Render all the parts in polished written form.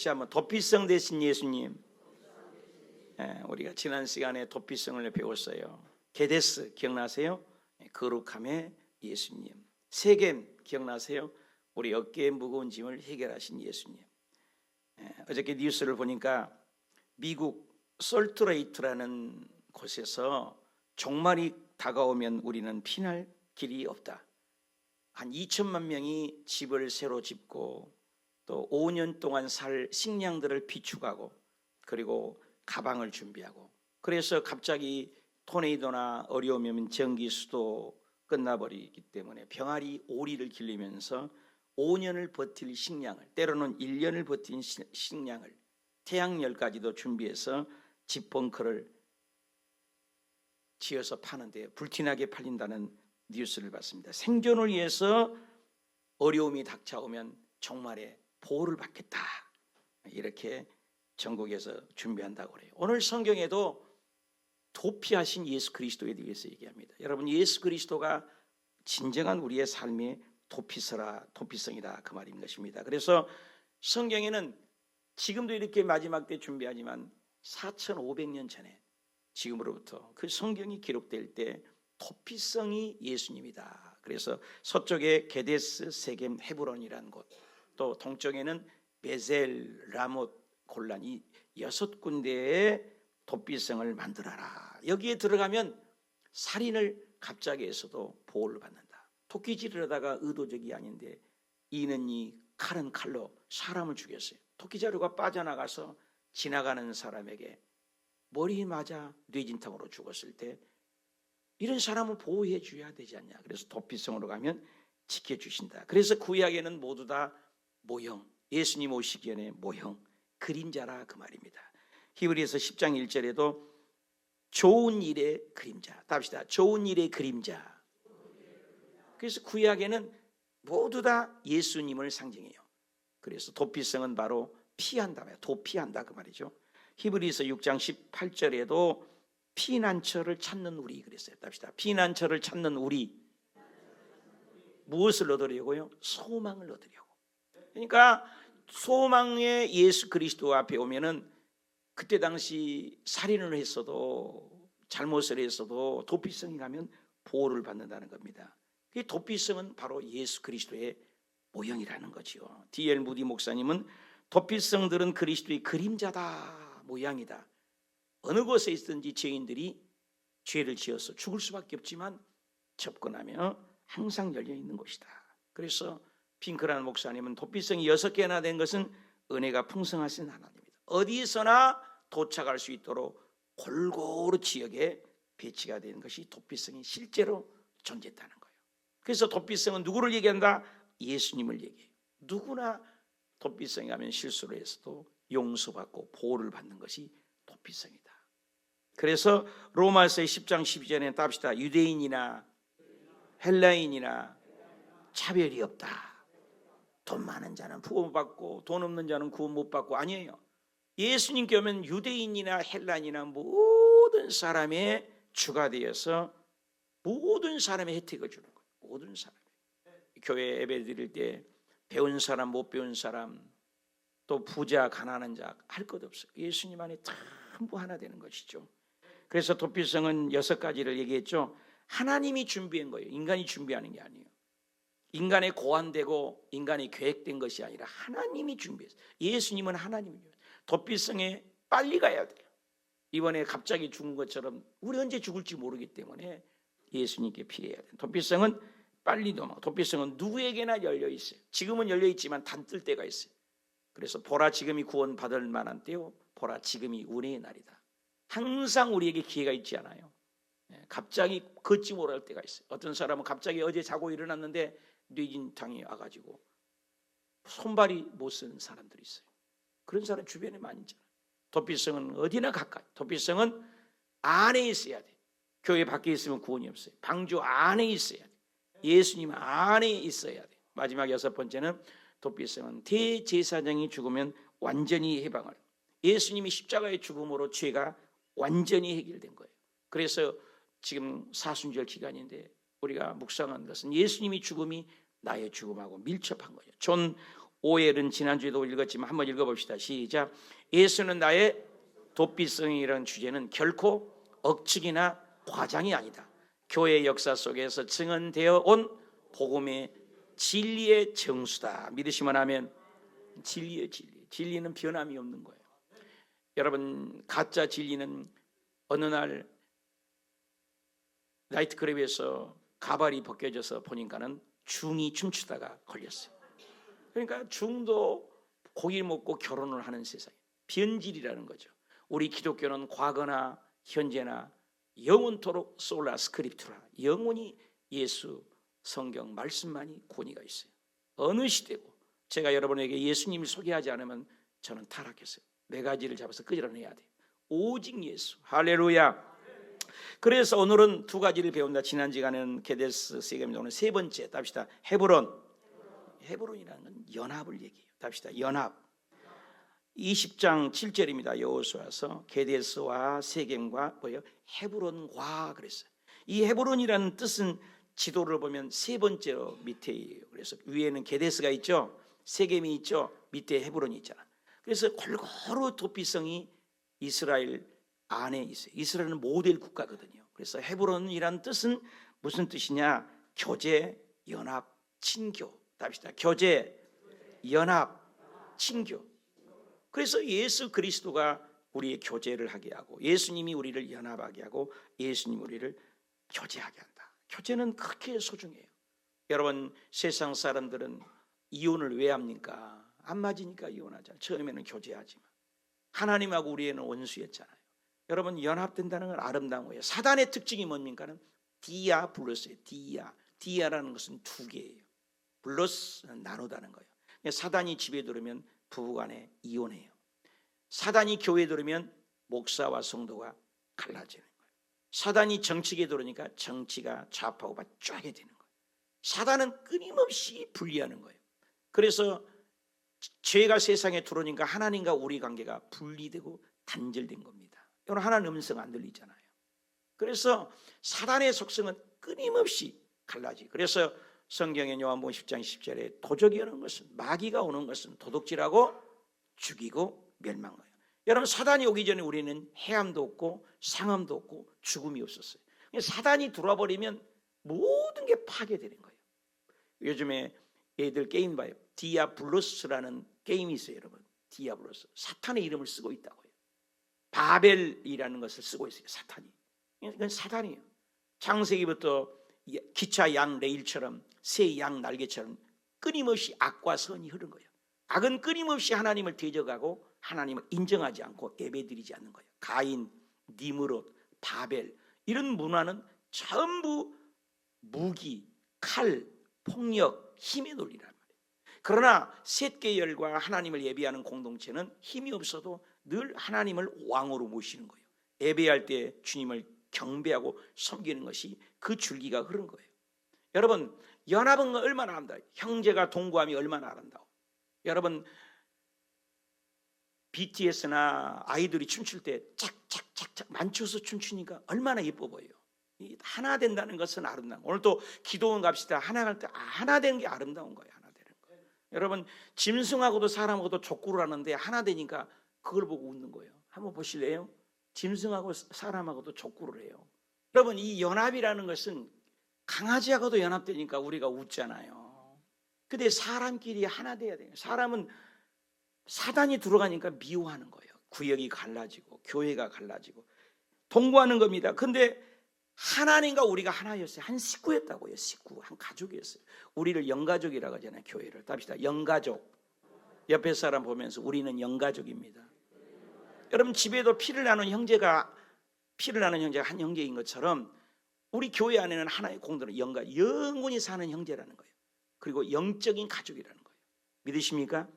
다시 한번 도피성 되신 예수님. 우리가 지난 시간에 도피성을 배웠어요. 게데스 기억나세요? 거룩함의 예수님. 세겜 기억나세요? 우리 어깨에 무거운 짐을 해결하신 예수님. 어저께 뉴스를 보니까 미국 솔트레이트라는 곳에서 종말이 다가오면 우리는 피날 길이 없다. 한 2천만 명이 집을 새로 짓고 또 5년 동안 살 식량들을 비축하고 그리고 가방을 준비하고, 그래서 갑자기 토네이도나 어려움이 오면 전기수도 끝나버리기 때문에 병아리 오리를 길리면서 5년을 버틸 식량을, 때로는 1년을 버틴 식량을, 태양열까지도 준비해서 집 벙커를 지어서 파는데 불티나게 팔린다는 뉴스를 봤습니다. 생존을 위해서 어려움이 닥쳐오면 종말에 보호를 받겠다, 이렇게 전국에서 준비한다고 그래요. 오늘 성경에도 도피하신 예수 그리스도에 대해서 얘기합니다. 여러분, 예수 그리스도가 진정한 우리의 삶의 도피성이다, 그 말인 것입니다. 그래서 성경에는 지금도 이렇게 마지막 때 준비하지만 4,500년 전에 지금으로부터 그 성경이 기록될 때 도피성이 예수님이다. 그래서 서쪽에 게데스, 세겜, 헤브론이라는 곳, 또 동쪽에는 베젤, 라못, 골란, 이 6군데의 도피성을 만들어라. 여기에 들어가면 살인을 갑자기 해서도 보호를 받는다. 토끼질을 하다가 의도적이 아닌데 이는 이 칼은 칼로 사람을 죽였어요. 토끼자루가 빠져나가서 지나가는 사람에게 머리 맞아 뇌진탕으로 죽었을 때 이런 사람을 보호해 줘야 되지 않냐. 그래서 도피성으로 가면 지켜주신다. 그래서 구약에는 모두 다 모형, 예수님 오시기 전에 모형, 그림자라, 그 말입니다. 히브리서 10장 1절에도 좋은 일의 그림자, 답시다. 좋은 일의 그림자. 그래서 구약에는 모두 다 예수님을 상징해요. 그래서 도피성은 바로 피한다, 도피한다, 그 말이죠. 히브리서 6장 18절에도 피난처를 찾는 우리, 그랬어요. 답시다. 피난처를 찾는 우리. 무엇을 얻으려고요? 소망을 얻으려고. 그러니까 소망의 예수 그리스도 앞에 오면은 그때 당시 살인을 했어도 잘못을 했어도 도피성이 가면 보호를 받는다는 겁니다. 그 도피성은 바로 예수 그리스도의 모형이라는 거죠. D.L. 무디 목사님은 도피성들은 그리스도의 그림자다, 모양이다. 어느 곳에 있든지 죄인들이 죄를 지어서 죽을 수밖에 없지만 접근하며 항상 열려 있는 곳이다. 그래서 핑크라는 목사님은 도피성이 6개나 된 것은 은혜가 풍성하신 하나님입니다. 어디서나 도착할 수 있도록 골고루 지역에 배치가 되는 것이 도피성이 실제로 존재했다는 거예요. 그래서 도피성은 누구를 얘기한다? 예수님을 얘기해요. 누구나 도피성에 가면 실수를 해서도 용서받고 보호를 받는 것이 도피성이다. 그래서 로마서의 10장 12절에 답시다. 유대인이나 헬라인이나 차별이 없다. 돈 많은 자는 부호 받고 돈 없는 자는 구원 못 받고, 아니에요. 예수님께 오면 유대인이나 헬라인이나 모든 사람의 주가 되어서 모든 사람의 혜택을 주는 거예요. 모든 사람. 교회 예배 드릴 때 배운 사람, 못 배운 사람, 또 부자, 가난한 자 할 것 없어요. 예수님 안에 전부 하나 되는 것이죠. 그래서 도피성은 6가지를 얘기했죠. 하나님이 준비한 거예요. 인간이 준비하는 게 아니에요. 인간의 고안되고 인간이 계획된 것이 아니라 하나님이 준비했어요. 예수님은 하나님이에요. 도피성에 빨리 가야 돼요. 이번에 갑자기 죽은 것처럼 우리 언제 죽을지 모르기 때문에 예수님께 피해야 돼요. 도피성은 빨리 넘어. 도피성은 누구에게나 열려 있어요. 지금은 열려 있지만 단뜰 때가 있어요. 그래서 보라 지금이 구원 받을 만한 때요, 보라 지금이 은혜의 날이다. 항상 우리에게 기회가 있지 않아요. 갑자기 걷지 못할 때가 있어요. 어떤 사람은 갑자기 어제 자고 일어났는데 뇌진탕이 와가지고 손발이 못 쓰는 사람들이 있어요. 그런 사람 주변에 많이 있잖아요. 도피성은 어디나 가까이. 도피성은 안에 있어야 돼. 교회 밖에 있으면 구원이 없어요. 방주 안에 있어야 돼. 예수님 안에 있어야 돼. 마지막 6번째는 도피성은 대제사장이 죽으면 완전히 해방을. 예수님이 십자가의 죽음으로 죄가 완전히 해결된 거예요. 그래서 지금 사순절 기간인데 우리가 묵상한 것은 예수님이 죽음이 나의 죽음하고 밀접한 거예요. 존 오엘은 지난주에도 읽었지만 한번 읽어봅시다. 시작. 예수는 나의 도피성이라는 주제는 결코 억측이나 과장이 아니다. 교회 역사 속에서 증언되어 온 복음의 진리의 정수다. 믿으시면 하면 진리의 진리. 진리는 변함이 없는 거예요. 여러분, 가짜 진리는 어느 날 나이트클럽에서 가발이 벗겨져서 보니까는 중이 춤추다가 걸렸어요. 그러니까 중도 고기 먹고 결혼을 하는 세상, 변질이라는 거죠. 우리 기독교는 과거나 현재나 영원토록 솔라 스크립투라, 영원히 예수 성경 말씀만이 권위가 있어요. 어느 시대고 제가 여러분에게 예수님을 소개하지 않으면 저는 타락했어요. 네 가지를 잡아서 끄집어내야 돼요. 오직 예수. 할렐루야. 그래서 오늘은 두 가지를 배운다. 지난 시간에는 게데스 세겜입니다. 오늘 세 번째 답시다. 헤브론. 헤브론이라는 건 연합을 얘기해요. 답시다. 연합. 20장 7절입니다. 여호수아서 게데스와 세겜과 뭐예요? 헤브론과 그랬어요. 이 헤브론이라는 뜻은 지도를 보면 세 번째로 밑에예요. 그래서 위에는 게데스가 있죠. 세겜이 있죠. 밑에 헤브론이 있잖아. 그래서 골고루 도피성이 이스라엘 안에 있어요. 이스라엘은 모델 국가거든요. 그래서 헤브론이라는 뜻은 무슨 뜻이냐? 교제, 연합, 친교. 답시다. 교제, 연합, 친교. 그래서 예수 그리스도가 우리의 교제를 하게 하고 예수님이 우리를 연합하게 하고 예수님이 우리를 교제하게 한다. 교제는 그렇게 소중해요. 여러분, 세상 사람들은 이혼을 왜 합니까? 안 맞으니까 이혼하잖아요. 처음에는 교제하지만 하나님하고 우리는 원수였잖아요. 여러분, 연합된다는 건 아름다운 거예요. 사단의 특징이 뭡니까? 디아 블러스예요. 디아라는 것은 두 개예요. 블러스는 나누다는 거예요. 사단이 집에 들으면 부부간에 이혼해요. 사단이 교회에 들으면 목사와 성도가 갈라지는 거예요. 사단이 정치계에 들으니까 정치가 좌파고 쫙게 되는 거예요. 사단은 끊임없이 분리하는 거예요. 그래서 죄가 세상에 들어오니까 하나님과 우리 관계가 분리되고 단절된 겁니다. 여러분, 하나님 음성 안 들리잖아요. 그래서 사단의 속성은 끊임없이 갈라지. 그래서 성경의 요한복음 10장 10절에 도적이 오는 것은, 마귀가 오는 것은 도둑질하고 죽이고 멸망하여요. 여러분, 사단이 오기 전에 우리는 해함도 없고 상함도 없고 죽음이 없었어요. 사단이 들어와 버리면 모든 게 파괴되는 거예요. 요즘에 애들 게임 봐요. 디아블로스라는 게임이 있어요. 여러분, 디아블로스, 사탄의 이름을 쓰고 있다고요. 바벨이라는 것을 쓰고 있어요. 사탄이. 이건 사탄이에요. 창세기부터 기차 양 레일처럼 새 양 날개처럼 끊임없이 악과 선이 흐른 거예요. 악은 끊임없이 하나님을 대적하고 하나님을 인정하지 않고 예배드리지 않는 거예요. 가인, 니므롯, 바벨, 이런 문화는 전부 무기, 칼, 폭력, 힘의 논리란 말이에요. 그러나 셋계열과 하나님을 예배하는 공동체는 힘이 없어도 늘 하나님을 왕으로 모시는 거예요. 예배할 때 주님을 경배하고 섬기는 것이 그 줄기가 흐른 거예요. 여러분, 연합은 얼마나 아름다워요. 형제가 동거함이 얼마나 아름다워. 여러분, BTS나 아이돌이 춤출 때 짝짝짝짝 맞춰서 춤추니까 얼마나 예뻐 보여요. 하나 된다는 것은 아름다운 거예요. 오늘 또 기도원 갑시다. 하나 갈 때 하나 되는 게 아름다운 거예요. 하나 되는 거예요. 여러분, 짐승하고도 사람하고도 족구를 하는데 하나 되니까 그걸 보고 웃는 거예요. 한번 보실래요? 짐승하고 사람하고도 족구를 해요. 여러분, 이 연합이라는 것은 강아지하고도 연합되니까 우리가 웃잖아요. 근데 사람끼리 하나 돼야 돼요. 사람은 사단이 들어가니까 미워하는 거예요. 구역이 갈라지고 교회가 갈라지고 동거하는 겁니다. 근데 하나님과 우리가 하나였어요. 한 식구였다고요. 식구, 한 가족이었어요. 우리를 영가족이라고 하잖아요. 교회를. 답시다. 영가족. 옆에 사람 보면서 우리는 영가족입니다. 여러분, 집에도 피를 나눈 형제가 한 형제인 것처럼 우리 교회 안에는 하나의 공동은 영원히 사는 형제라는 거예요. 그리고 영적인 가족이라는 거예요. 믿으십니까?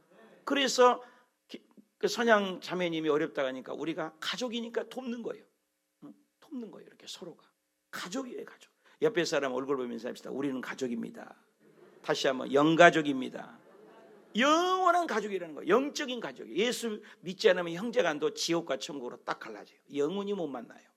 그래서 그 선양 자매님이 어렵다 하니까 우리가 가족이니까 돕는 거예요. 돕는 거예요. 이렇게 서로가 가족이에요. 가족. 옆에 사람 얼굴 보면서 합시다. 우리는 가족입니다. 다시 한번, 영가족입니다. 영원한 가족이라는 거예요. 영적인 가족. 예수 믿지 않으면 형제간도 지옥과 천국으로 딱 갈라져요. 영원히 못 만나요.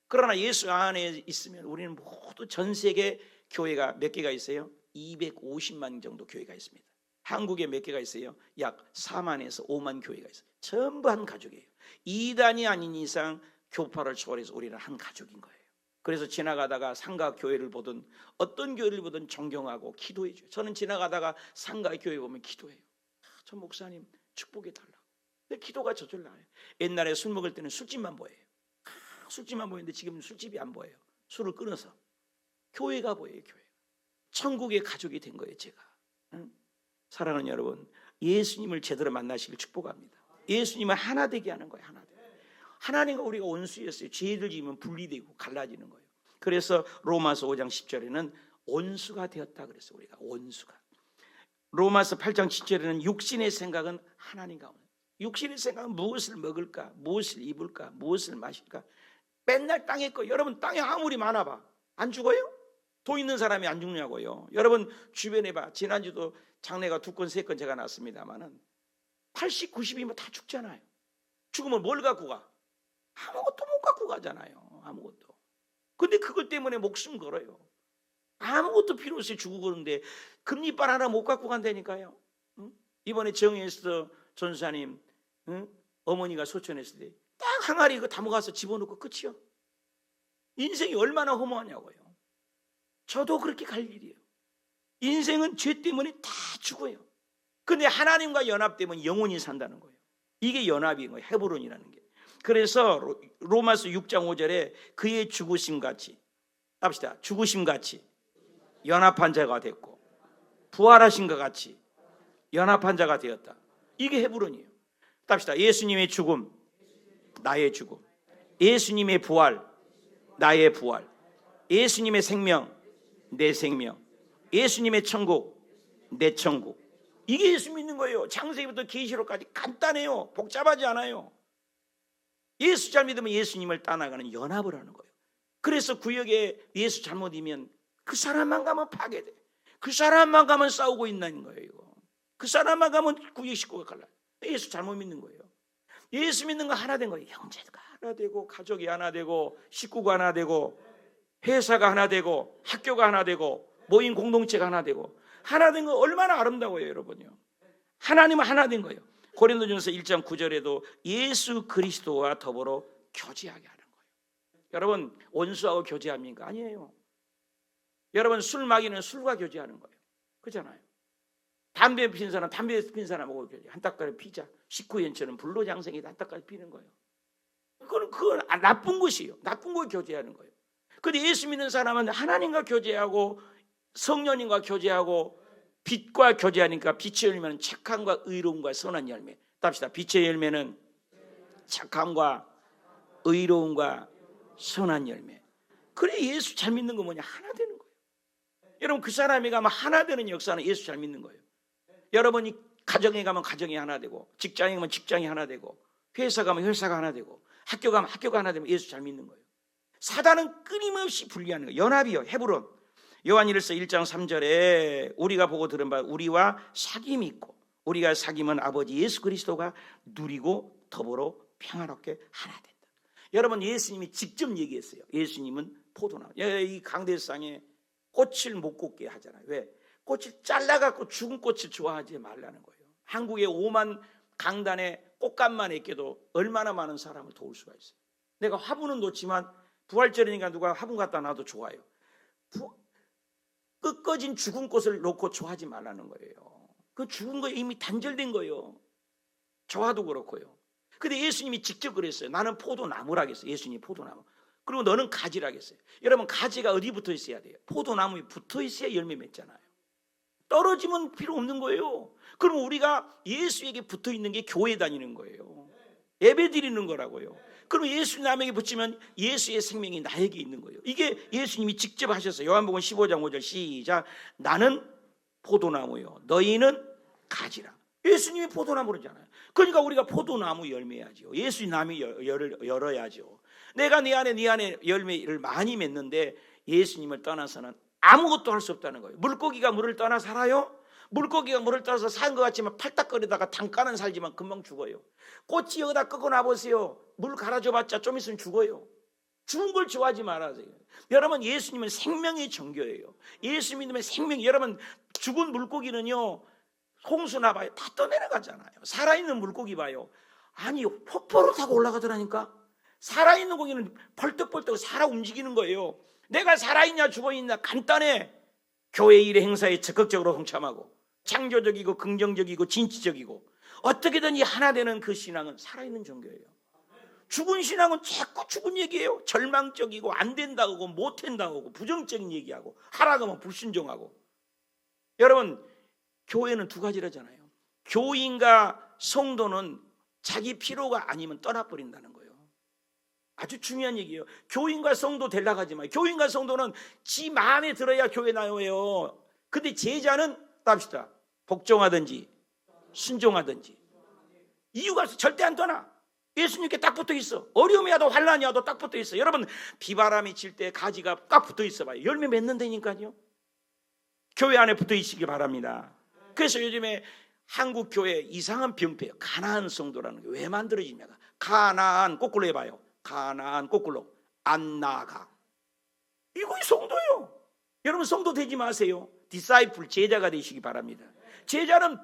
그러나 예수 안에 있으면 우리는 모두 전 세계 교회가 몇 개가 있어요? 250만 정도 교회가 있습니다. 한국에 몇 개가 있어요? 약 4만에서 5만 교회가 있어요. 전부 한 가족이에요. 이단이 아닌 이상 교파를 초월해서 우리는 한 가족인 거예요. 그래서 지나가다가 상가 교회를 보든 어떤 교회를 보든 존경하고 기도해 줘요. 저는 지나가다가 상가 교회 보면 기도해요. 저 목사님 축복해 달라고. 근데 기도가 저절로 나와요. 옛날에 술 먹을 때는 술집만 보여요. 술집만 보이는데 지금은 술집이 안 보여요. 술을 끊어서 교회가 보여요. 교회. 천국의 가족이 된 거예요. 제가. 응? 사랑하는 여러분, 예수님을 제대로 만나시길 축복합니다. 예수님을 하나 되게 하는 거예요. 하나 되게. 하나님과 우리가 원수였어요. 죄를 지으면 분리되고 갈라지는 거예요. 그래서 로마서 5장 10절에는 원수가 되었다 그랬어요. 우리가 원수가. 로마서 8장 10절에는 육신의 생각은 하나님과 육신의 생각은 무엇을 먹을까, 무엇을 입을까, 무엇을 마실까. 맨날 땅에 거. 여러분 땅에 아무리 많아봐 안 죽어요? 돈 있는 사람이 안 죽냐고요. 여러분 주변에 봐. 지난주도 장례가 2건 3건 제가 났습니다만은 80, 90이면 다 죽잖아요. 죽으면 뭘 갖고 가? 아무것도 못 갖고 가잖아요. 아무것도. 근데 그것 때문에 목숨 걸어요. 아무것도 필요 없이 죽고 그러는데 금리빨 하나 못 갖고 간다니까요. 응? 이번에 정혜에서 전사님 어머니가 소천했을 때 딱 항아리 이거 담아가서 집어넣고 끝이요. 인생이 얼마나 허무하냐고요. 저도 그렇게 갈 일이에요. 인생은 죄 때문에 다 죽어요. 근데 하나님과 연합되면 영원히 산다는 거예요. 이게 연합인 거예요. 헤브론이라는 게. 그래서 로마서 6장 5절에 그의 죽으심같이 합시다. 죽으심같이 연합한 자가 됐고 부활하신 것 같이 연합한 자가 되었다. 이게 헤브론이에요. 합시다. 예수님의 죽음 나의 죽음, 예수님의 부활 나의 부활, 예수님의 생명 내 생명, 예수님의 천국 내 천국. 이게 예수 믿는 거예요. 창세기부터 계시록까지 간단해요. 복잡하지 않아요. 예수 잘 믿으면 예수님을 따라가는 연합을 하는 거예요. 그래서 구역에 예수 잘못이면 그 사람만 가면 파괴돼. 그 사람만 가면 싸우고 있는 거예요. 이거. 그 사람만 가면 구역 식구가 갈라요. 예수 잘못 믿는 거예요. 예수 믿는 거 하나 된 거예요. 형제가 하나 되고 가족이 하나 되고 식구가 하나 되고 회사가 하나 되고 학교가 하나 되고 모임 공동체가 하나 되고 하나 된 거 얼마나 아름다워요. 여러분요. 하나님은 하나 된 거예요. 고린도전서 1장 9절에도 예수 그리스도와 더불어 교제하게 하는 거예요. 여러분 원수하고 교제합니까? 아니에요. 여러분 술 마귀는 술과 교제하는 거예요. 그렇잖아요. 담배 피는 사람 담배 피는 사람하고 교제. 한 닦아리 피자. 19년처럼 불로장생이 한 닦아리 피는 거예요. 그건 나쁜 것이에요. 나쁜 거 교제하는 거예요. 근데 예수 믿는 사람은 하나님과 교제하고 성령님과 교제하고 빛과 교제하니까 빛의 열매는 착함과 의로움과 선한 열매. 답시다. 빛의 열매는 착함과 의로움과 선한 열매. 그래 예수 잘 믿는 거 뭐냐? 하나 되는 거예요. 여러분 그 사람이 가면 하나 되는 역사는 예수 잘 믿는 거예요. 여러분이 가정에 가면 가정이 하나 되고 직장에 가면 직장이 하나 되고 회사 가면 회사가 하나 되고 학교 가면 학교가 하나 되면 예수 잘 믿는 거예요. 사단은 끊임없이 분리하는 거예요. 연합이요. 헤브론. 요한일서 1장 3절에 우리가 보고 들은 바 우리와 사귐이 있고 우리가 사귐은 아버지 예수 그리스도가 누리고 더불어 평화롭게 하나 된다. 여러분 예수님이 직접 얘기했어요. 예수님은 포도나무. 이 강대상에 꽃을 못 꽂게 하잖아요. 왜? 꽃을 잘라갖고 죽은 꽃을 좋아하지 말라는 거예요. 한국에 5만 강단에 꽃감만 있게도 얼마나 많은 사람을 도울 수가 있어요. 내가 화분은 놓지만 부활절이니까 누가 화분 갖다 놔도 좋아요. 꺾어진 죽은 꽃을 놓고 좋아하지 말라는 거예요. 그 죽은 거 이미 단절된 거예요. 저와도 그렇고요. 근데 예수님이 직접 그랬어요. 나는 포도나무라겠어요. 예수님이 포도나무. 그리고 너는 가지라겠어요. 여러분 가지가 어디 붙어 있어야 돼요? 포도나무에 붙어 있어야 열매 맺잖아요. 떨어지면 필요 없는 거예요. 그럼 우리가 예수에게 붙어 있는 게 교회 다니는 거예요. 예배 드리는 거라고요. 그럼 예수 남에게 붙이면 예수의 생명이 나에게 있는 거예요. 이게 예수님이 직접 하셨어요. 요한복음 15장 5절 시작. 나는 포도나무요 너희는 가지라. 예수님이 포도나무잖아요. 그러니까 우리가 포도나무 열매야죠. 예수님이 열어야죠. 내가 네 안에 열매를 많이 맺는데 예수님을 떠나서는 아무것도 할 수 없다는 거예요. 물고기가 물을 떠나 살아요? 물고기가 물을 떠나서 사는 것 같지만 팔딱거리다가 담가는 살지만 금방 죽어요. 꽃이 여기다 끄고나 보세요. 물 갈아줘봤자 좀 있으면 죽어요. 죽은 걸 좋아하지 말아세요. 여러분 예수님은 생명의 정교예요. 예수 믿으면 생명. 여러분 죽은 물고기는요 홍수나 봐요. 다 떠내려가잖아요. 살아있는 물고기 봐요. 아니 폭포를 타고 올라가더라니까. 살아있는 고기는 벌떡벌떡 살아 움직이는 거예요. 내가 살아있냐 죽어있냐 간단해. 교회 일의 행사에 적극적으로 동참하고 창조적이고 긍정적이고 진취적이고 어떻게든 이 하나 되는 그 신앙은 살아있는 종교예요. 죽은 신앙은 자꾸 죽은 얘기예요. 절망적이고 안 된다고 하고 못 된다고 하고 부정적인 얘기하고 하라고 하면 불순종하고. 여러분 교회는 두 가지라잖아요. 교인과 성도는 자기 필요가 아니면 떠나버린다는 거예요. 아주 중요한 얘기예요. 교인과 성도 되려고 하지 마요. 교인과 성도는 지 마음에 들어야 교회 나와요. 근데 제자는 답시다. 복종하든지 순종하든지. 이유가 없어. 절대 안 떠나. 예수님께 딱 붙어 있어. 어려움이 와도 환난이 와도 딱 붙어 있어. 여러분 비바람이 칠 때 가지가 딱 붙어 있어 봐요. 열매 맺는다니까요. 교회 안에 붙어 있시기 바랍니다. 그래서 요즘에 한국 교회 이상한 병폐예요. 가나안 성도라는 게 왜 만들어지냐가. 가나안 거꾸로 해봐요. 가나안 거꾸로 안 나아가. 이거 성도예요. 여러분 성도 되지 마세요. 디사이플 제자가 되시기 바랍니다. 제자는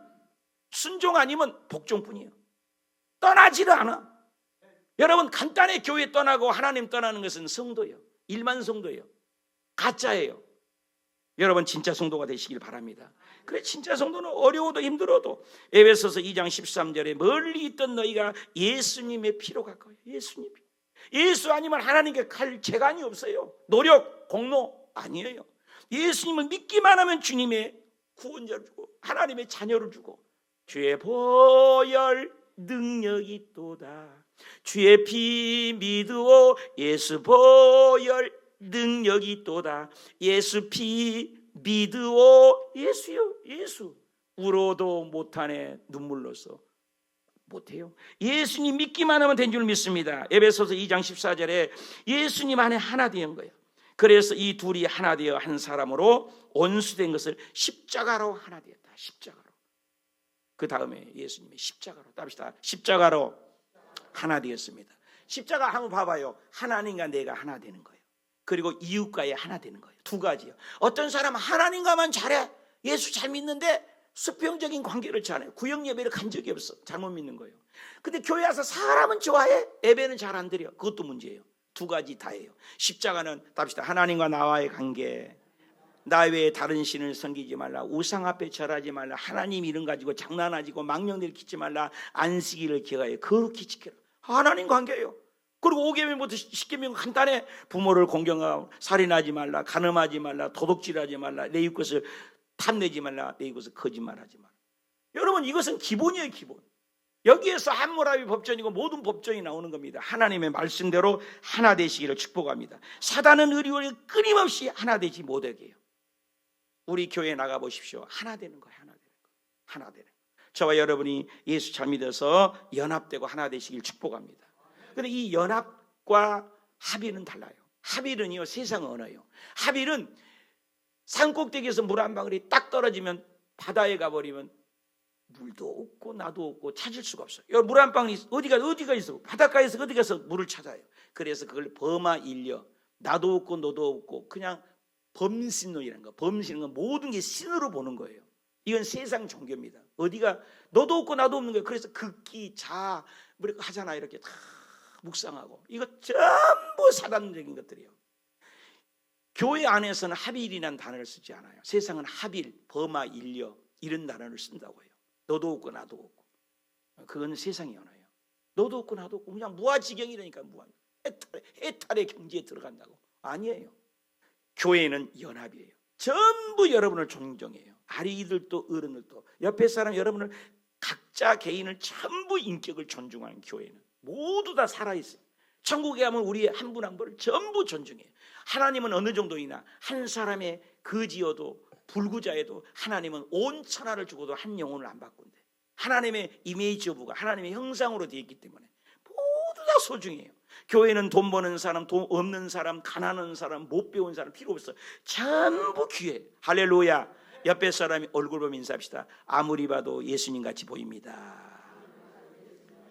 순종 아니면 복종뿐이에요. 떠나지를 않아. 여러분 간단히 교회 떠나고 하나님 떠나는 것은 성도예요. 일반 성도예요. 가짜예요. 여러분 진짜 성도가 되시길 바랍니다. 그래 진짜 성도는 어려워도 힘들어도 에베소서 2장 13절에 멀리 있던 너희가 예수님의 피로 가까워요. 예수님 예수 아니면 하나님께 갈 재간이 없어요. 노력 공로 아니에요. 예수님을 믿기만 하면 주님의 구원자를 주고 하나님의 자녀를 주고 주의 보혈 능력이 있도다. 주의 피 믿으오 예수 보혈 능력이 있도다. 예수 피 믿으오. 예수요. 예수. 울어도 못하네. 눈물로써 못해요. 예수님 믿기만 하면 된 줄 믿습니다. 에베소서 2장 14절에 예수님 안에 하나 된 거예요. 그래서 이 둘이 하나 되어 한 사람으로 온수된 것을 십자가로 하나 되었다. 십자가로. 그 다음에 예수님이 십자가로 답시다. 십자가로 하나 되었습니다. 십자가 한번 봐봐요. 하나님과 내가 하나 되는 거예요. 그리고 이웃과의 하나 되는 거예요. 두 가지요. 어떤 사람은 하나님과만 잘해. 예수 잘 믿는데 수평적인 관계를 잘해. 구역 예배를 간 적이 없어. 잘못 믿는 거예요. 근데 교회 와서 사람은 좋아해. 예배는 잘 안 드려. 그것도 문제예요. 두 가지 다예요. 십자가는 답시다. 하나님과 나와의 관계. 나 외에 다른 신을 섬기지 말라. 우상 앞에 절하지 말라. 하나님 이름 가지고 장난하지고 망령들 기치 말라. 안식일을 기하여 거룩히 지켜라. 하나님 관계예요. 그리고 5계명부터 10계명 간단해. 부모를 공경하고 살인하지 말라. 간음하지 말라. 도둑질하지 말라. 내 이웃것을 탐내지 말라. 내 이웃것을 거짓말하지 말라. 여러분 이것은 기본이에요. 기본. 여기에서 함무라비 법전이고 모든 법전이 나오는 겁니다. 하나님의 말씀대로 하나 되시기를 축복합니다. 사단은 우리를 끊임없이 하나 되지 못하게 해요. 우리 교회에 나가보십시오. 하나 되는 거예요. 하나 되는 거. 하나 되는 거. 저와 여러분이 예수 잘 믿어서 연합되고 하나 되시길 축복합니다. 그런데 이 연합과 합일은 달라요. 합일은요 세상 언어예요. 합일은 산꼭대기에서 물 한 방울이 딱 떨어지면 바다에 가버리면 물도 없고 나도 없고 찾을 수가 없어요. 물 한 방울이 어디가 있어? 바닷가에서 어디 가서 물을 찾아요. 그래서 그걸 범아 인려. 나도 없고 너도 없고 그냥 범신론이라는 거. 범신은 건 모든 게 신으로 보는 거예요. 이건 세상 종교입니다. 어디가 너도 없고 나도 없는 거예요. 그래서 극기 자 뭐 이렇게 하잖아. 이렇게 다 묵상하고 이거 전부 사단적인 것들이에요. 교회 안에서는 합일이라는 단어를 쓰지 않아요. 세상은 합일, 범아, 인려 이런 단어를 쓴다고 해요. 너도 없고 나도 없고. 그건 세상의 언어예요. 너도 없고 나도 없고 그냥 무아지경이라니까. 해탈의 경지에 들어간다고. 아니에요. 교회는 연합이에요. 전부 여러분을 존경해요. 아리들도 어른들도 옆에 사람 여러분을 각자 개인을 전부 인격을 존중하는 교회는 모두 다 살아있어요. 천국에 가면 우리 한 분 한 분을 전부 존중해요. 하나님은 어느 정도이나 한 사람의 거지여도 불구자에도 하나님은 온 천하를 주고도 한 영혼을 안 바꾼대. 하나님의 이미지 오브가 하나님의 형상으로 되어 있기 때문에 모두 다 소중해요. 교회는 돈 버는 사람, 돈 없는 사람, 가난한 사람, 못 배운 사람 필요 없어. 전부 귀해. 할렐루야. 옆에 사람이 얼굴 보면 인사합시다. 아무리 봐도 예수님 같이 보입니다.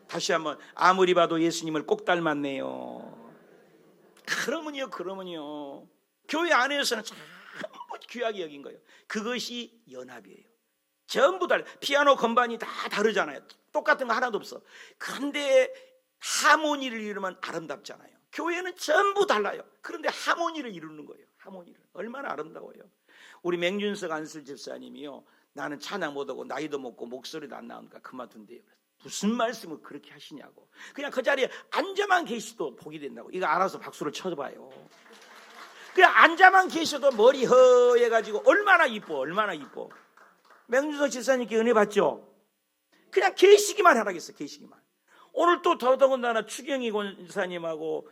다시 한번 아무리 봐도 예수님을 꼭 닮았네요. 그러면요. 교회 안에서는 전부 귀하게 여긴 거예요. 그것이 연합이에요. 전부 달라. 피아노 건반이 다 다르잖아요. 똑같은 거 하나도 없어. 그런데 하모니를 이루면 아름답잖아요. 교회는 전부 달라요. 그런데 하모니를 이루는 거예요. 하모니를. 얼마나 아름다워요. 우리 맹준석 안슬 집사님이요, 나는 찬양 못하고 나이도 먹고 목소리도 안 나오니까 그만둔대요. 무슨 말씀을 그렇게 하시냐고. 그냥 그 자리에 앉아만 계시도 복이 된다고. 이거 알아서 박수를 쳐줘봐요. 그냥 앉아만 계셔도 머리 허해가지고 얼마나 이뻐, 얼마나 이뻐. 맹준석 집사님께 은혜 받죠? 그냥 계시기만 하라겠어, 계시기만. 오늘 또 더더군다나 추경희 권사님하고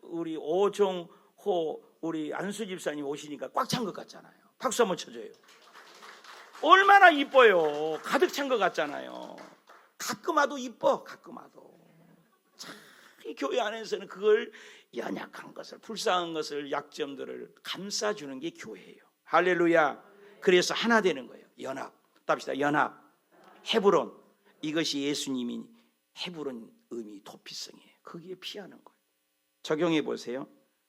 우리 오정호 우리 안수 집사님 오시니까 꽉 찬 것 같잖아요. 박수 한번 쳐줘요. 얼마나 이뻐요. 가득 찬 것 같잖아요. 가끔 와도 이뻐, 가끔 와도. 참, 이 교회 안에서는 그걸 연약한 것을, 불쌍한 것을, 약점들을 감싸주는 게 교회예요. 할렐루야. 그래서 하나 되는 거예요. 연합. 답시다. 연합. 헤브론. 이것이 예수님이 헤브론 의미 도피성이에요. 거기에 피하는 거예요. 적용해 보세요.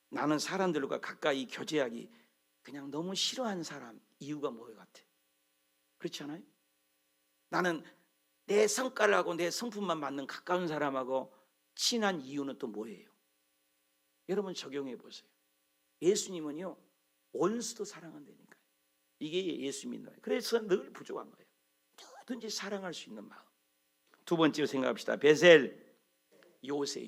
나는 사람들과 가까이 교제하기 그냥 너무 싫어하는 사람, 이유가 뭐예요 같아? 그렇지 않아요? 나는 내 성깔하고 내 성품만 맞는 가까운 사람하고 친한 이유는 또 뭐예요? 여러분 적용해 보세요. 예수님은요, 원수도 사랑한다니까요. 이게 예수 믿는 거예요. 그래서 늘 부족한 거예요. 누구든지 사랑할 수 있는 마음. 두 번째로 생각합시다. 베셀, 요새.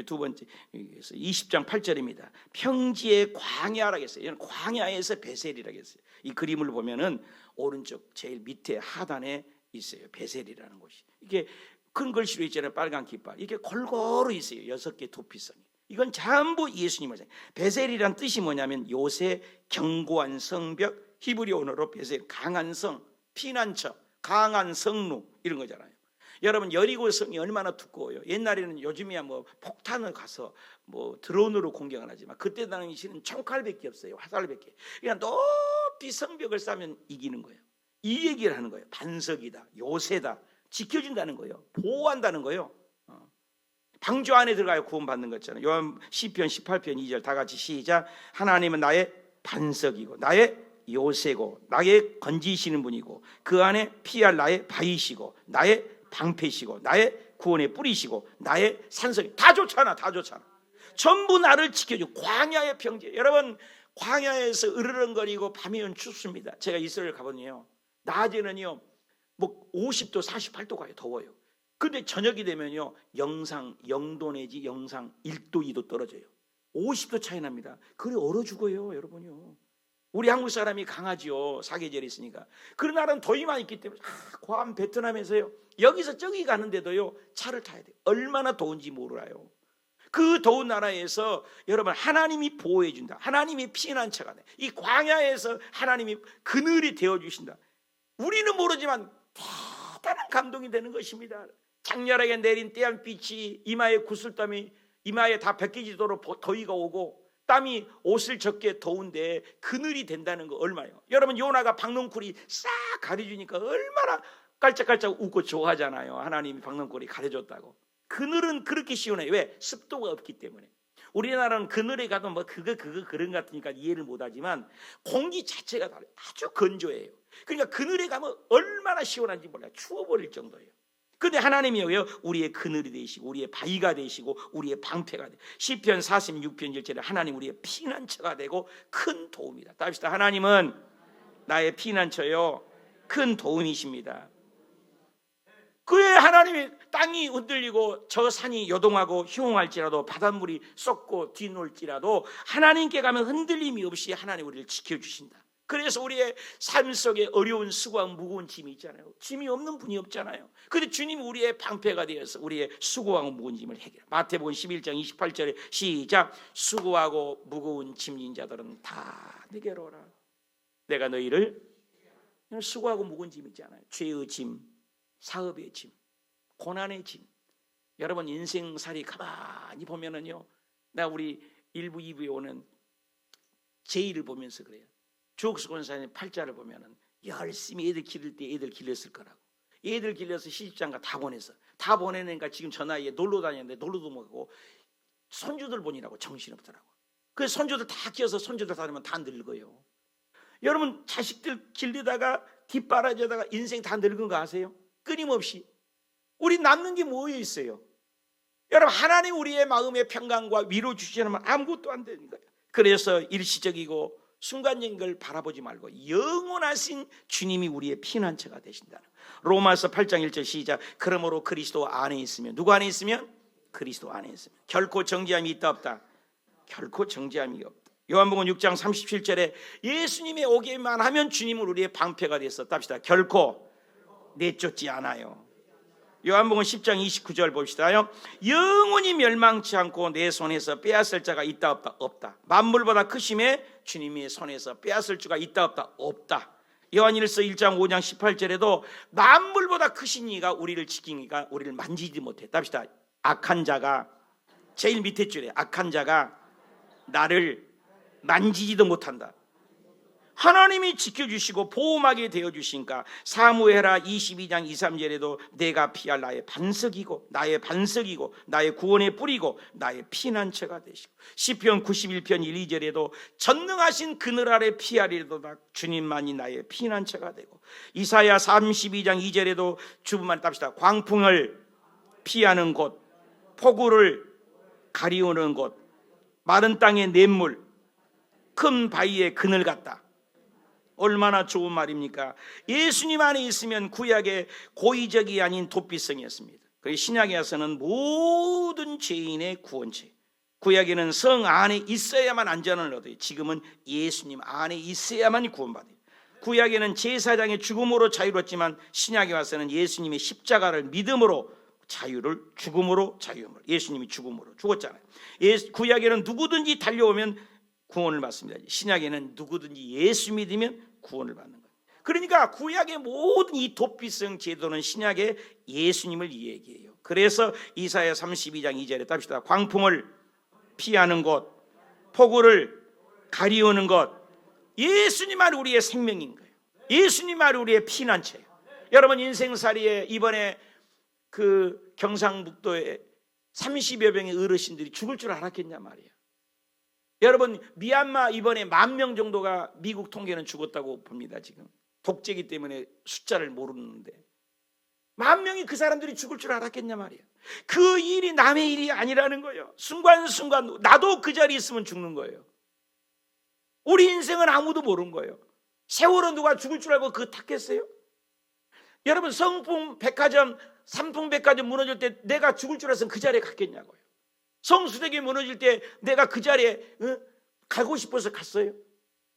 두 번째 20장 8절입니다. 평지의 광야라고 했어요. 이건 광야에서 베셀이라고 했어요. 이 그림을 보면은 오른쪽 제일 밑에 하단에 있어요. 베셀이라는 곳이. 이게 큰 글씨로 있잖아요. 빨간 깃발. 이게 골고루 있어요. 6개 도피성이. 이건 전부 예수님을 saying. 베셀이란 뜻이 뭐냐면 요새, 견고한 성벽, 히브리어로 베셀, 강한 성, 피난처, 강한 성루 이런 거잖아요. 여러분 여리고 성이 얼마나 두꺼워요. 옛날에는 요즘이야 뭐 폭탄을 가서 뭐 드론으로 공격을 하지만 그때 당시에는 총칼밖에 없어요. 화살밖에. 그냥 높이 성벽을 쌓으면 이기는 거예요. 이 얘기를 하는 거예요. 반석이다, 요새다, 지켜준다는 거예요. 보호한다는 거예요. 방주 안에 들어가야 구원받는 거잖아요. 요한 시편 18편 2절 다 같이 시작. 하나님은 나의 반석이고 나의 요새고 나의 건지시는 분이고 그 안에 피할 나의 바위시고 나의 방패시고 나의 구원의 뿌리시고 나의 산성이. 다 좋잖아. 다 좋잖아. 전부 나를 지켜주고. 광야의 평지. 여러분 광야에서 으르렁거리고 밤이면 춥습니다. 제가 이스라엘 가보니요, 낮에는요 뭐 50도 48도 가요. 더워요. 근데 저녁이 되면요 영상 0도 내지 영상 1도 2도 떨어져요. 50도 차이 납니다. 그래 얼어 죽어요 여러분요. 우리 한국 사람이 강하지요. 사계절이 있으니까. 그런 나라는 더위만 있기 때문에 괌 베트남에서요 여기서 저기 가는데도요 차를 타야 돼요. 얼마나 더운지 몰라요. 그 더운 나라에서 여러분 하나님이 보호해 준다. 하나님이 피난처가 돼. 이 광야에서 하나님이 그늘이 되어 주신다. 우리는 모르지만 대단한 감동이 되는 것입니다. 장렬하게 내린 떼안빛이 이마에 구슬땀이 이마에 다 벗겨지도록 더위가 오고 땀이 옷을 젖게 더운데 그늘이 된다는 거 얼마요? 여러분 요나가 박농쿨이 싹 가려주니까 얼마나 깔짝깔짝 웃고 좋아하잖아요. 하나님이 박농쿨이 가려줬다고. 그늘은 그렇게 시원해요. 왜? 습도가 없기 때문에. 우리나라는 그늘에 가도 뭐 그거 그런 것 같으니까 이해를 못하지만 공기 자체가 달라요. 아주 건조해요. 그러니까 그늘에 가면 얼마나 시원한지 몰라요. 추워버릴 정도예요. 그런데 하나님이요 우리의 그늘이 되시고 우리의 바위가 되시고 우리의 방패가 되고 시편 46편 1절에 하나님 우리의 피난처가 되고 큰 도움이다. 답시다. 하나님은 나의 피난처요 큰 도움이십니다. 그에 하나님이 땅이 흔들리고 저 산이 요동하고 흉할지라도 바닷물이 쏟고 뒤놀지라도 하나님께 가면 흔들림이 없이 하나님 우리를 지켜주신다. 그래서 우리의 삶 속에 어려운 수고와 무거운 짐이 있잖아요. 짐이 없는 분이 없잖아요. 그런데 주님이 우리의 방패가 되어서 우리의 수고하고 무거운 짐을 해결해. 마태복음 11장 28절에 시작. 수고하고 무거운 짐진 자들은 다 내게로 오라. 내가 너희를. 수고하고 무거운 짐 있잖아요. 죄의 짐, 사업의 짐, 고난의 짐. 여러분 인생살이 가만히 보면은요, 나 우리 1부 2부에 오는 제의를 보면서 그래요. 주옥수 권사님 팔자를 보면은 열심히 애들 기를 때 애들 길렀을 거라고. 애들 길러서 시집장가 다 보내서 다 보내니까 지금 저 나이에 놀러 다녔는데 놀러도 못 가고 손주들 보니라고 정신없더라고. 그래서 손주들 다 키워서 손주들 다니면 다 늙어요. 여러분 자식들 길르다가 뒷바라지다가 인생 다 늙은 거 아세요? 끊임없이. 우리 남는 게 뭐에 있어요? 여러분 하나님 우리의 마음의 평강과 위로 주시지 않으면 아무것도 안 되는 거예요. 그래서 일시적이고 순간적인 걸 바라보지 말고 영원하신 주님이 우리의 피난처가 되신다는 거예요. 로마서 8장 1절 시작. 그러므로 그리스도 안에 있으면, 누구 안에 있으면? 그리스도 안에 있으면 결코 정죄함이 있다 없다? 결코 정죄함이 없다. 요한복음 6장 37절에 예수님의 오기만 하면 주님은 우리의 방패가 됐었다 합시다. 결코 내쫓지 않아요. 요한복음 10장 29절 봅시다요. 영원히 멸망치 않고 내 손에서 빼앗을 자가 있다 없다? 없다. 만물보다 크심에 주님의 손에서 빼앗을 자가 있다 없다? 없다. 요한일서 1장 5장 18절에도 만물보다 크신 이가 우리를 지키니까 우리를 만지지 못했다 합시다. 악한 자가, 제일 밑에 줄에 악한 자가 나를 만지지도 못한다. 하나님이 지켜주시고 보호막이 되어주시니까 사무엘하 22장 2, 3절에도 내가 피할 나의 반석이고 나의 구원의 뿌리고 나의 피난처가 되시고 시편 91편 1, 2절에도 전능하신 그늘 아래 피하리로다 주님만이 나의 피난처가 되고 이사야 32장 2절에도 주분만 답시다. 광풍을 피하는 곳, 폭우를 가리우는 곳, 마른 땅의 냇물, 큰 바위의 그늘 같다. 얼마나 좋은 말입니까? 예수님 안에 있으면 구약의 고의적이 아닌 도피성이었습니다. 그리고 신약에 와서는 모든 죄인의 구원체. 구약에는 성 안에 있어야만 안전을 얻어요. 지금은 예수님 안에 있어야만 구원받아요. 구약에는 제사장의 죽음으로 자유롭지만 신약에 와서는 예수님의 십자가를 믿음으로 죽음으로 자유함을. 예수님이 죽음으로 죽었잖아요. 구약에는 누구든지 달려오면 구원을 받습니다. 신약에는 누구든지 예수 믿으면 구원을 받는 거예요. 그러니까 구약의 모든 이 도피성 제도는 신약의 예수님을 얘기해요. 그래서 이사야 32장 2절에 답시다. 광풍을 피하는 곳, 폭우를 가리우는 것, 예수님만 우리의 생명인 거예요. 예수님만 우리의 피난처예요. 여러분 인생살이에 이번에 그 경상북도에 30여 명의 어르신들이 죽을 줄 알았겠냐 말이에요. 여러분 미얀마 이번에 10,000명 정도가 미국 통계는 죽었다고 봅니다. 지금 독재기 때문에 숫자를 모르는데 10,000명이 그 사람들이 죽을 줄 알았겠냐 말이에요. 그 일이 남의 일이 아니라는 거예요. 순간순간 나도 그 자리에 있으면 죽는 거예요. 우리 인생은 아무도 모르는 거예요. 세월은 누가 죽을 줄 알고 그거 탔겠어요? 여러분 성품 백화점 삼풍 백화점 무너질 때 내가 죽을 줄 알았으면 그 자리에 갔겠냐고요. 성수대교 무너질 때 내가 그 자리에 가고 싶어서 갔어요?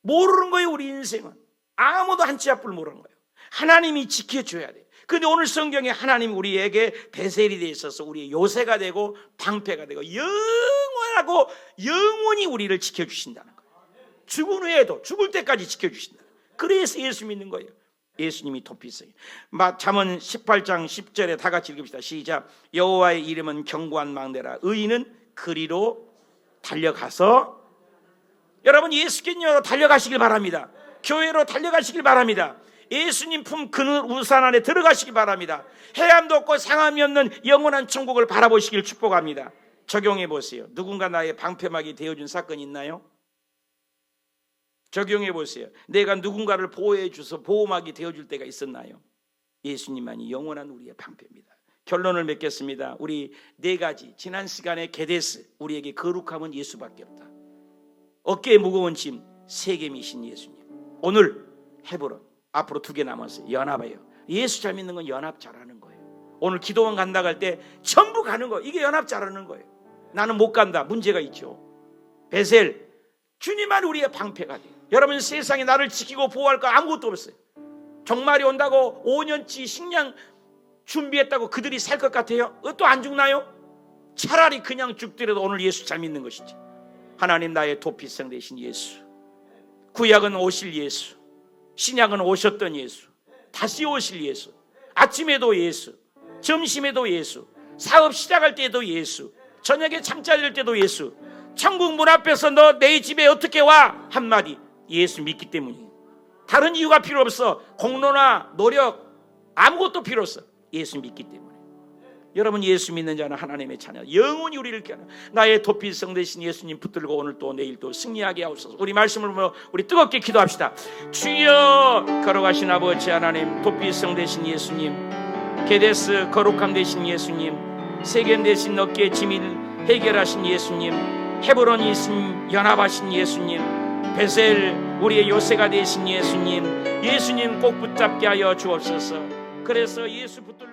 모르는 거예요. 우리 인생은 아무도 한치 앞을 모르는 거예요. 하나님이 지켜줘야 돼요. 근데 오늘 성경에 하나님이 우리에게 베셀이 돼 있어서 우리의 요새가 되고 방패가 되고 영원하고 영원히 우리를 지켜주신다는 거예요. 죽은 후에도 죽을 때까지 지켜주신다. 그래서 예수 믿는 거예요. 예수님이 도피성이에요. 잠언 18장 10절에 다 같이 읽읍시다. 시작. 여호와의 이름은 견고한 망대라 의인은 그리로 달려가서. 여러분 예수께로 달려가시길 바랍니다. 교회로 달려가시길 바랍니다. 예수님 품 그늘 우산 안에 들어가시길 바랍니다. 해함도 없고 상함이 없는 영원한 천국을 바라보시길 축복합니다. 적용해 보세요. 누군가 나의 방패막이 되어준 사건이 있나요? 적용해 보세요. 내가 누군가를 보호해 줘서 보호막이 되어줄 때가 있었나요? 예수님만이 영원한 우리의 방패입니다. 결론을 맺겠습니다. 우리 4가지 지난 시간에 게데스 우리에게 거룩함은 예수밖에 없다. 어깨에 무거운 짐 세게 미신 예수님. 오늘 헤브론 앞으로 2개 남았어요. 연합해요. 예수 잘 믿는 건 연합 잘하는 거예요. 오늘 기도원 간다 갈 때 전부 가는 거예요. 이게 연합 잘하는 거예요. 나는 못 간다. 문제가 있죠. 베셀 주님만 우리의 방패가 돼요. 여러분 세상에 나를 지키고 보호할 거 아무것도 없어요. 종말이 온다고 5년치 식량 준비했다고 그들이 살 것 같아요? 또 안 죽나요? 차라리 그냥 죽더라도 오늘 예수 잘 믿는 것이지. 하나님 나의 도피성 되신 예수. 구약은 오실 예수, 신약은 오셨던 예수, 다시 오실 예수, 아침에도 예수, 점심에도 예수, 사업 시작할 때도 예수, 저녁에 잠자릴 때도 예수. 천국 문 앞에서 너 내 집에 어떻게 와? 한마디 예수 믿기 때문이에요. 다른 이유가 필요 없어. 공로나 노력 아무것도 필요 없어. 예수 믿기 때문에. 여러분 예수 믿는 자는 하나님의 자녀, 영원히 우리를 깨는 나의 도피성 되신 예수님 붙들고 오늘 또 내일 또 승리하게 하옵소서. 우리 말씀을 보며 우리 뜨겁게 기도합시다. 주여, 걸어가신 아버지 하나님, 도피성 되신 예수님, 게데스 거룩함 되신 예수님, 세겜 되신 어깨 짐을 해결하신 예수님, 헤브론이 있은 연합하신 예수님, 베셀 우리의 요새가 되신 예수님, 예수님 꼭 붙잡게 하여 주옵소서. 그래서 예수 붙들